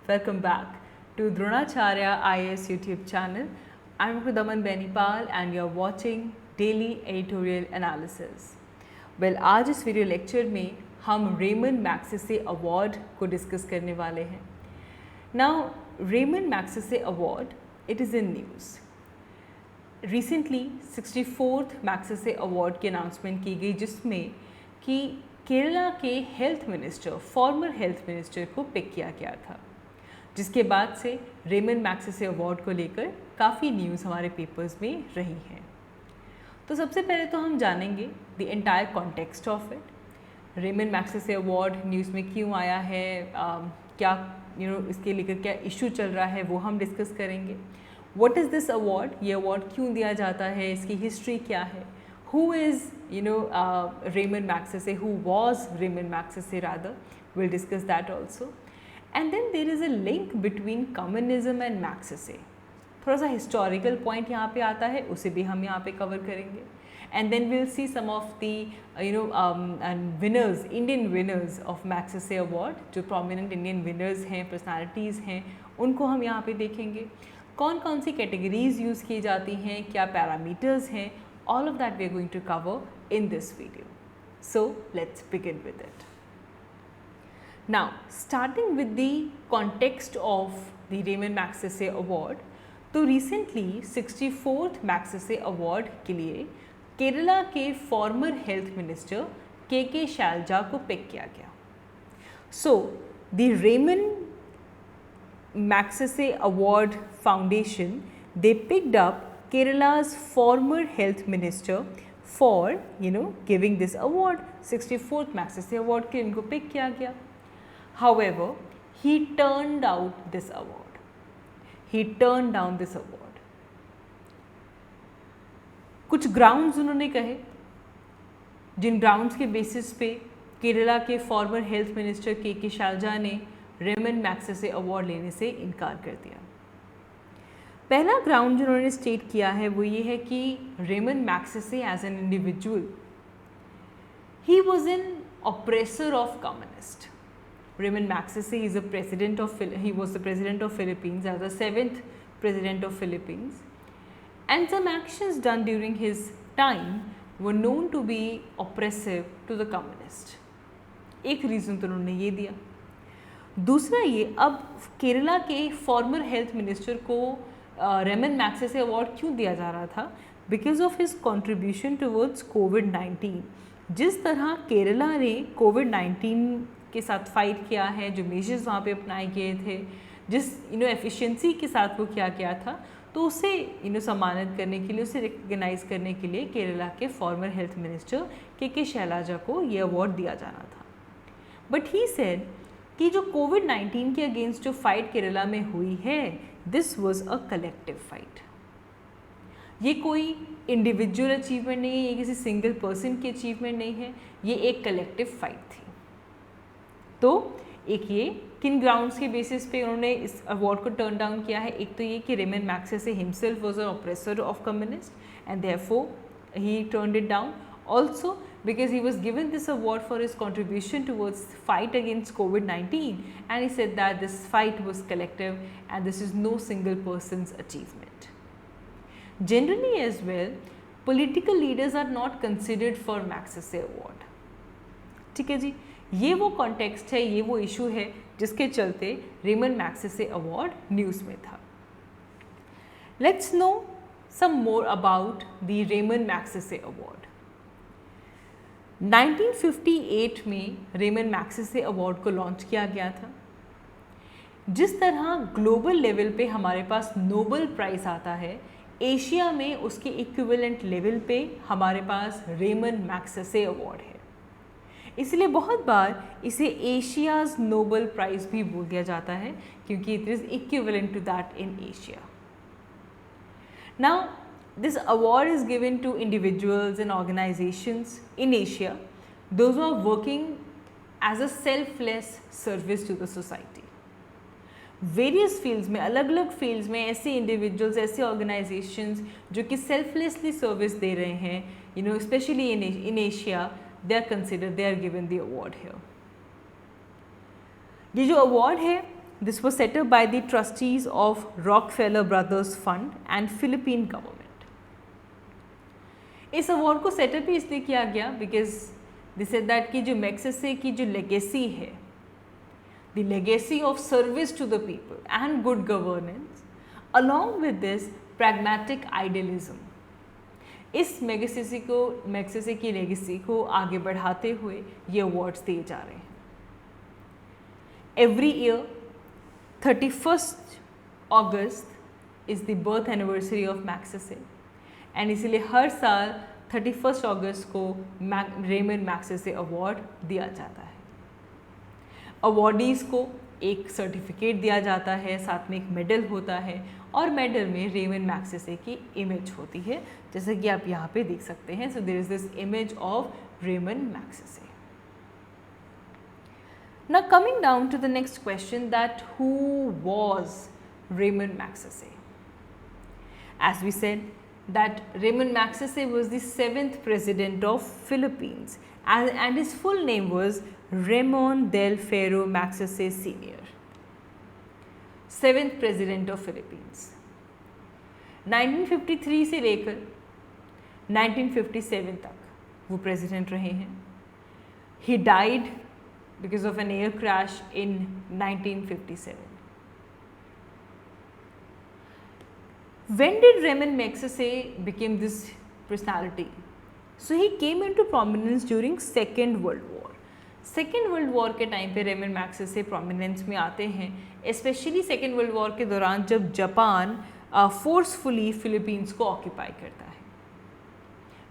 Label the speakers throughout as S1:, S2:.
S1: Welcome back to Dronacharya IAS YouTube channel. I'm Dr. Daman Benipal and you're watching Daily Editorial Analysis. Well, आज इस video lecture में हम Ramon Magsaysay award को discuss करने वाले हैं. Now, Ramon Magsaysay award, it is in news. Recently 64th Magsaysay award की announcement की गई जिसमें कि केरला के health minister, former health minister को पिक किया गया था, जिसके बाद से रेमन मैग्सेसे अवार्ड को लेकर काफ़ी न्यूज़ हमारे पेपर्स में रही हैं. तो सबसे पहले तो हम जानेंगे the entire context of it. Ramon Magsaysay award news में क्यों आया है, क्या इसके लेकर क्या इशू चल रहा है, वो हम डिस्कस करेंगे. व्हाट इज़ दिस अवार्ड, ये अवार्ड क्यों दिया जाता है, इसकी हिस्ट्री क्या है, who is Raymond Magsaysay, who was Raymond Magsaysay rather, we'll discuss that also. And then there is a link between communism and Magsaysay. थोड़ा सा historical point यहाँ पे आता है, उसे भी हम यहाँ पे cover करेंगे. And then we'll see some of the and winners, Indian winners of Magsaysay Award, जो prominent Indian winners हैं, personalities हैं, उनको हम यहाँ पे देखेंगे. कौन कौन सी categories use की जाती हैं, क्या parameters हैं, all of that we are going to cover in this video. So let's begin with it. Now, starting with the context of the Raymond Magsaysay Award, तो recently 64th Magsaysay Award के लिए केरला के former health minister के शैलजा को pick किया गया. So the Raymond Magsaysay Award Foundation, they picked up Kerala's former health minister for giving this award. 64th Magsaysay Award के इनको पिक किया गया. However, he turned out this award. He turned down this award. कुछ grounds उन्होंने कहे, जिन grounds के basis पे केरला के फॉर्मर हेल्थ मिनिस्टर के शैलजा ने रेमन मैग्सेसे अवार्ड लेने से इनकार कर दिया. पहला ग्राउंड जो उन्होंने स्टेट किया है वो ये है कि Ramon Magsaysay as an individual, he was an oppressor of communist. Ramon Magsaysay is a president of, he was the president of Philippines as the 7th president of Philippines, and some actions done during his time were known to be oppressive to the communist. एक reason तो उन्होंने ये दिया. दूसरा ये, अब केरला के former health minister को रेमन मैग्सेसे अवार्ड क्यों दिया जा रहा था? Because of his contribution towards कोविड-19. जिस तरह केरला ने कोविड-19 के साथ फाइट किया है, जो मेजर्स वहाँ पे अपनाए गए थे, जिस एफिशिएंसी के साथ वो किया गया था, तो उसे सम्मानित करने के लिए, उसे रिकग्नाइज करने के लिए केरला के फॉर्मर हेल्थ मिनिस्टर के शैलजा को ये अवार्ड दिया जाना था. बट ही सेड कि जो कोविड-19 के अगेंस्ट जो फाइट केरला में हुई है, this was a collective fight. ये कोई इंडिविजुअल अचीवमेंट नहीं है, ये किसी सिंगल पर्सन की अचीवमेंट नहीं है, ये एक कलेक्टिव फाइट थी. तो एक ये किन ग्राउंड्स के बेसिस पे उन्होंने इस अवार्ड को टर्न डाउन किया है. एक तो ये कि Ramon Magsaysay himself was an oppressor of communist and therefore he turned it down. Also, because he was given this award for his contribution towards fight against COVID-19, and he said that this fight was collective and this is no single person's achievement. Generally as well, political leaders are not considered for Magsaysay Award. ठीक है जी, ये वो context है, ये वो issue है जिसके चलते रेमन मैग्सेसे अवार्ड न्यूज़ में था. Let's know some more about the Raymond Magsaysay Award. 1958 में रेमन मैग्सेसे अवार्ड को लॉन्च किया गया था. जिस तरह ग्लोबल लेवल पे हमारे पास नोबेल प्राइज़ आता है, एशिया में उसके इक्विवेलेंट लेवल पे हमारे पास रेमन मैग्सेसे अवार्ड है. इसलिए बहुत बार इसे एशियाज़ नोबेल प्राइज़ भी बोल दिया जाता है, क्योंकि it is equivalent to that in Asia. Now, this award is given to individuals and organizations in Asia, those who are working as a selfless service to the society. Various fields में, अलग अलग fields में ऐसे individuals, ऐसे organizations जो कि selflessly service दे रहे हैं, especially in Asia, they are considered, they are given the award here. ये जो award है This was set up by the trustees of Rockefeller Brothers Fund and Philippine government. इस award को setup ही इसलिए किया गया बिकॉज दिस सेड दैट कि जो मैग्सेसे की जो लेगेसी है, the legacy of service to the people and good governance along with this pragmatic idealism, इस मैग्सेसे की लेगेसी को आगे बढ़ाते हुए ये अवार्ड्स दिए जा रहे हैं. Every year 31st August is the birth anniversary of Magsaysay and इसीलिए हर साल 31 अगस्त को रेमंड मैग्सेसे अवार्ड दिया जाता है. अवार्डीज़ को एक सर्टिफिकेट दिया जाता है, साथ में एक मेडल होता है और मेडल में रेमंड मैग्सेसे की इमेज होती है, जैसे कि आप यहाँ पे देख सकते हैं. So there is this image of Raymond Magsaysay. Now coming down to the next question, that who was Raymond Magsaysay? As we said that Raymond Magsaysay was the 7th president of Philippines and his full name was Ramon del Ferro Magsaysay Sr. 7th president of Philippines. 1953 से लेकर 1957 तक वो president रहे हैं. He died because of an air crash in 1957. When did Raymond Magsaysay become this personality? So he came into prominence during Second World War. Second World War के time पे Raymond Magsaysay prominence में आते हैं, especially Second World War के दौरान जब Japan forcefully Philippines को occupy करता है.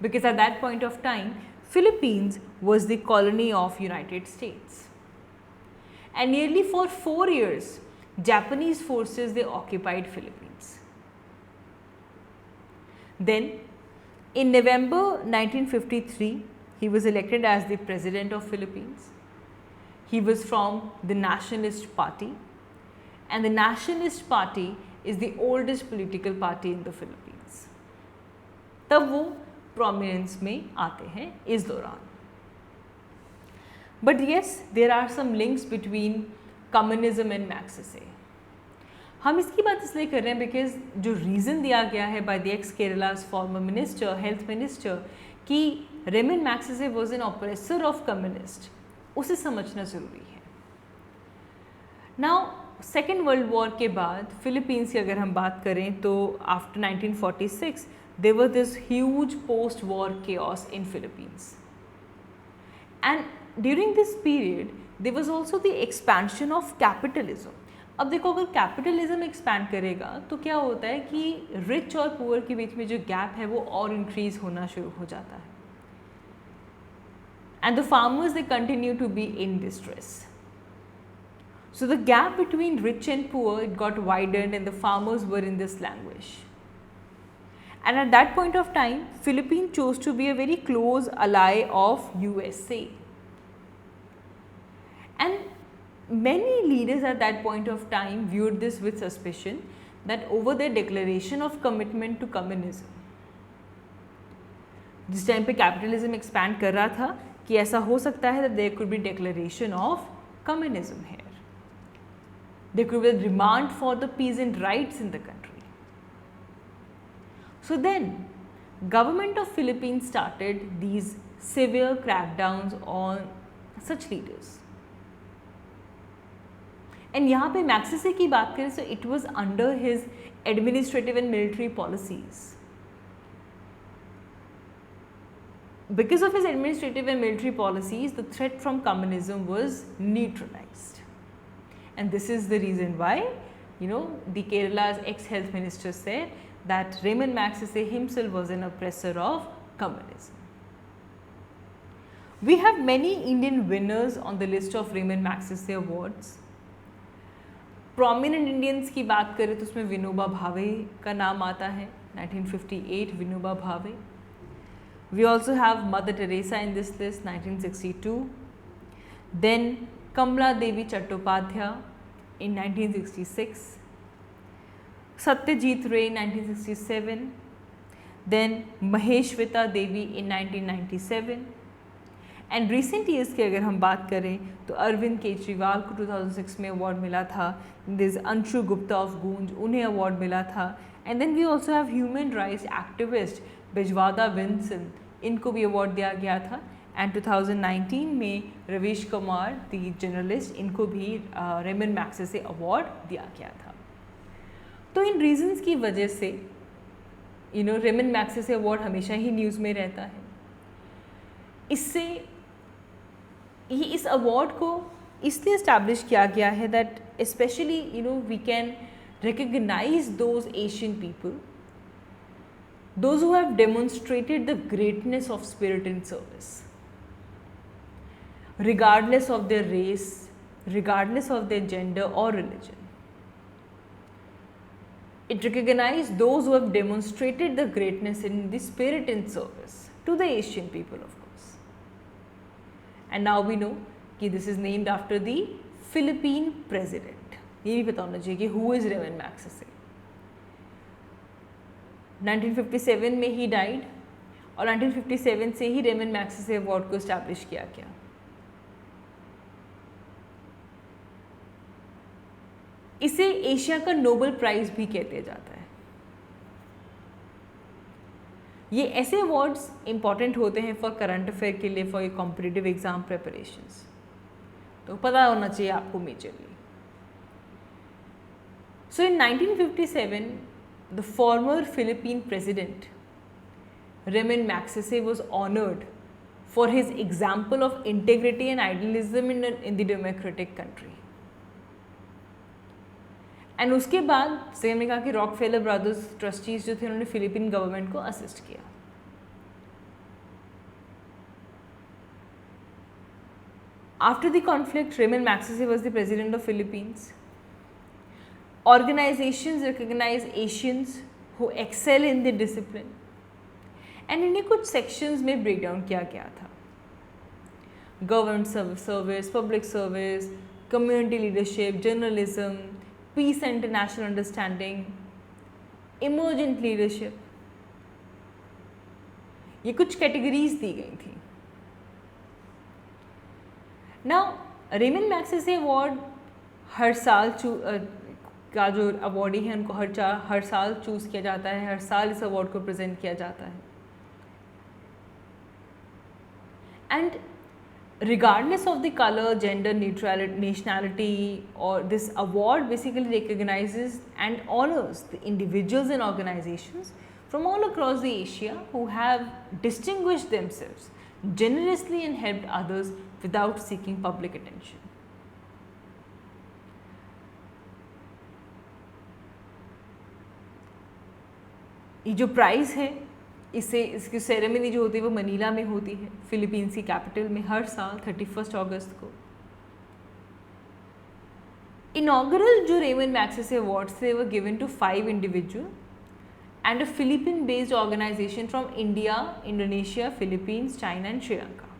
S1: Because at that point of time, Philippines was the colony of United States, and nearly for 4 years Japanese forces they occupied Philippines. Then in November 1953 he was elected as the president of Philippines. He was from the Nationalist Party, and the Nationalist Party is the oldest political party in the Philippines. तब वो prominence में आते हैं इस दौरान. But yes, there are some links between communism and Magsaysay. हम इसकी बात इसलिए कर रहे हैं बिकॉज जो रीज़न दिया गया है by the ex Kerala's former minister, health minister, कि Ramon Magsaysay was an oppressor of communist, उसे समझना ज़रूरी है. नाउ सेकेंड वर्ल्ड वॉर के बाद फिलीपींस की अगर हम बात करें तो after 1946 there was this huge post-war chaos in Philippines, and during this period there was also the expansion of capitalism. अब देखो अगर कैपिटलिज्म एक्सपैंड करेगा तो क्या होता है कि रिच और पुअर के बीच में जो गैप है वो और इंक्रीज होना शुरू हो जाता है, and the farmers they continue to be in distress. So the gap between rich and poor, it got widened and the farmers were in this languish. And at that point of time, Philippines chose to be a very close ally of USA. And many leaders at that point of time viewed this with suspicion that over their declaration of commitment to communism. जिस time पे capitalism expand कर रहा था कि ऐसा हो सकता है that there could be declaration of communism here. There could be a demand for the peasant rights in the country. So then, government of Philippines started these severe crackdowns on such leaders. And यहाँ पे Magsaysay की बात करें so it was under his administrative and military policies. Because of his administrative and military policies, the threat from communism was neutralized. And this is the reason why, the Kerala's ex-health minister said that Raymond Magsaysay himself was an oppressor of communism. We have many Indian winners on the list of Raymond Magsaysay awards. Prominent Indians की बात करें तो उसमें विनोबा भावे का नाम आता है, 1958 Vinoba Bhave. We also have Mother Teresa in this list, 1962. Then Kamala Devi Chattopadhyay in 1966, Satyajit Ray in 1967, then Maheshweta Devi in 1997, and recent years की अगर हम बात करें तो अरविंद केजरीवाल को 2006 में अवार्ड मिला था, दिस अंशु गुप्ता ऑफ गूंज, उन्हें अवार्ड मिला था। And then we also have human rights activist Bezwada Wilson, इनको भी अवार्ड दिया गया था। एंड 2019 में रवीश कुमार दी जर्नलिस्ट, इनको भी रेमन मैग्सेसे अवार्ड दिया गया था। तो इन रीजंस की वजह से रेमन मैग्सेसे अवार्ड हमेशा ही न्यूज़ में रहता है। इससे इस अवार्ड को इसलिए इस्टेब्लिश किया गया है that specially we can recognise those Asian people, those who have demonstrated the greatness of spirit in service, regardless of their race, regardless of their gender or religion. It recognizes those who have demonstrated the greatness in the spirit in service to the Asian people, of course. And now we know कि this is named after the Philippine president. ये भी पता होना चाहिए कि who is Ramon Magsaysay. 1957 में ही died और 1957 से ही रेमन मैग्सेसे अवार्ड को इस्टेब्लिश किया गया। इसे एशिया का नोबेल प्राइज़ भी कहते जाता है। ये ऐसे अवार्ड्स इंपॉर्टेंट होते हैं फॉर करंट अफेयर के लिए, फॉर कॉम्पिटिटिव एग्जाम प्रिपरेशंस, तो पता होना चाहिए आपको majorly. So in 1957 the former Philippine president Ramon Magsaysay was honoured for his example of integrity and idealism in the democratic country. And उसके बाद जैसे हमने कहा कि रॉकफेलर ब्रदर्स ट्रस्टीज जो थे उन्होंने फिलिपीन गवर्नमेंट को असिस्ट किया। After the conflict Ramon Magsaysay was the president of Philippines. Organisations recognise Asians who excel in the discipline, and इन्हें कुछ सेक्शंस में ब्रेक डाउन किया गया था। Government service, public service, community leadership, journalism, peace and international understanding, emergent leadership, ये कुछ categories दी गई थी। नाउ रेमन मैग्सेसे अवार्ड हर साल का जो अवार्डी है उनको हर साल चूज़ किया जाता है, हर साल इस अवार्ड को प्रेजेंट किया जाता है। And regardless of the color, gender, neutrality, nationality, or this award basically recognizes and honors the individuals and organizations from all across the Asia who have distinguished themselves generously and helped others without seeking public attention. ये जो price है इसकी ceremony जो होती है वो Manila में होती है, फिलीपींस की कैपिटल में, हर साल 31 अगस्त को। इनॉग्रल जो रेमन मैग्सेसे अवार्ड्स थे वो given to 5 individual and a Philippine based organisation from India, Indonesia, Philippines, China and Sri Lanka.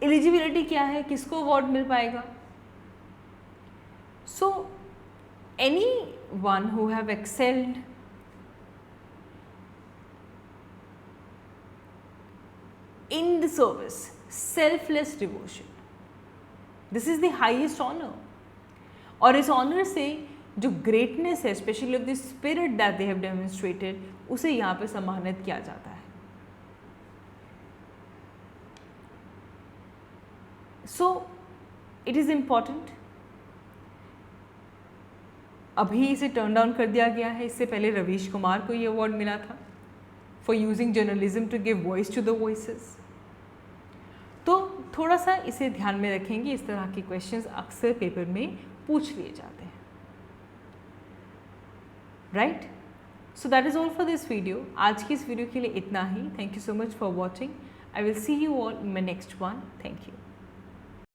S1: Eligibility क्या है, किसको अवार्ड मिल पाएगा? So anyone who have excelled in the service, selfless devotion, this is the highest honor। और इस honour से जो greatness है, specially of the spirit that they have demonstrated, उसे यहाँ पे सम्मानित किया जाता है। So it is important. अभी इसे टर्न डाउन कर दिया गया है, इससे पहले रवीश कुमार को ये अवार्ड मिला था for using journalism to give voice to the voices. तो थोड़ा सा इसे ध्यान में रखेंगे, इस तरह के क्वेश्चंस अक्सर पेपर में पूछ लिए जाते हैं, right? So that is all for this video. आज की इस वीडियो के लिए इतना ही। Thank you so much for watching. I will see you all in my next one. Thank you.